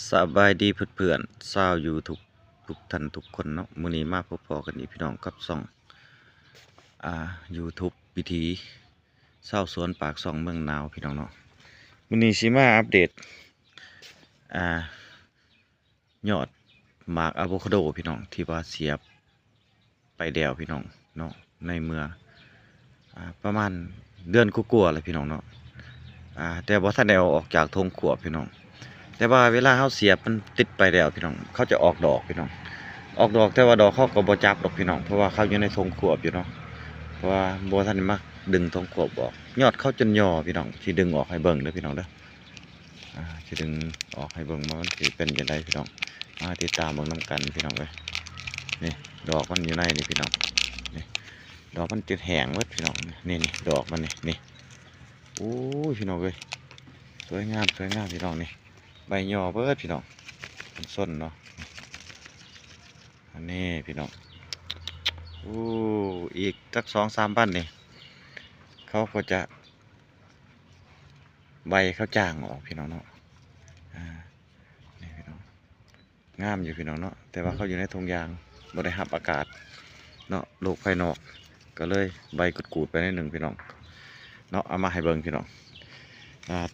สบายดีเพื่อนๆชาวยูทูบทุกท่านทุกคนเนาะมื้อนี้มาพบพอกันอีกพี่น้องกับช่องYouTube วิถีชาวสวนปากช่องเมืองหนาวพี่น้องเนาะมื้อนี้สิมาอัปเดตอ่ายอดหมากอะโวคาโดพี่น้องที่ว่าเสียบไปแล้วพี่น้องเนาะในเมื่อประมาณเดือนกว่าๆแล้วพี่น้องเนาะแต่บ่ทันได้เอาออกจากทงขวบพี่น้อง แต่ว่าเวลาเขาเสียบมันติดไปแล้วพี่น้องเขาจะออกดอกพี่น้องออกดอกแต่ว่าดอกเขาก็บ่จับดอกพี่น้องเพราะว่าเขาอยู่ในทงขวบอยู่เนาะเพราะว่าบ่ทันได้มาดึงทงขวบออกยอดเขาจนย่อพี่น้องสิดึงออกให้เบิ่งเด้อพี่น้องเด้อสิดึงออกให้เบิ่งว่ามันสิเป็นจังไดพี่น้องมาติดตามเบิ่งนำกันพี่น้องเอ้ยนี่ดอกมันอยู่ในนี่พี่น้องนี่ดอกมันจะแห้งหมดพี่น้องนี่ดอกมันนี่โอ้ยพี่น้องเอ้ยสวยงามพี่น้องนี่ใบย่อเบิดพี่น้องเป็นส้นเนาะอันนี้พี่น้องโอ้อีกสัก2-3 วันนี่เขาก็จะใบเขาจางออกพี่น้องเนาะนี่พี่น้องงามอยู่พี่น้องเนาะแต่ว่าเขาอยู่ในทงยางบ่ได้รับอากาศเนาะโลกภายนอกก็เลยใบกูดๆไปนิดหนึ่งพี่น้องเนาะเอามาให้เบิ่งพี่น้อง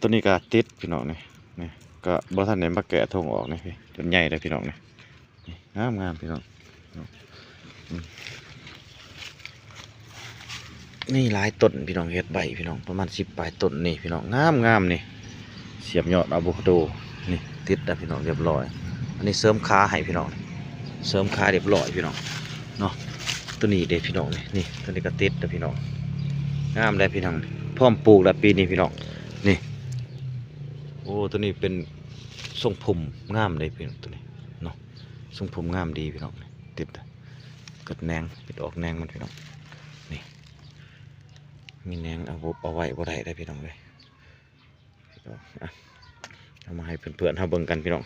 ต้นนี้ก็ติดพี่น้องนี่ก็บ่ทันได้มาแกะทงออกนี่พี่จนใหญ่เลยพี่น้องนี่งามพี่น้องนี่หลายต้นพี่น้องเฮ็ดใบพี่น้องประมาณ10 ปลายต้นนี่พี่น้องงามนี่เสียบยอดอะโวคาโดนี่ติดแล้วพี่น้องเรียบร้อยอันนี้เสริมขาให้พี่น้องเสริมขาเรียบร้อยพี่น้องเนาะตัวนี้เด็ดพี่น้องนี่ตัวนี้ก็ติดแล้วพี่น้องงามเลยพี่น้องพร้อมปลูกแล้วปีนี้พี่น้องนี่โอ้ตัวนี้เป็นทรงผมงามเลยพี่น้องตัวนี้เนาะทรงผมงามดีพี่น้องติดเกิดแหนงติดออกแหนงมันพี่น้องนี่มีแหนงเอาไว้บ่ได้ได้พี่น้องเลยเอามาให้เพื่อนๆเฮาเบิ่งกันพี่น้อง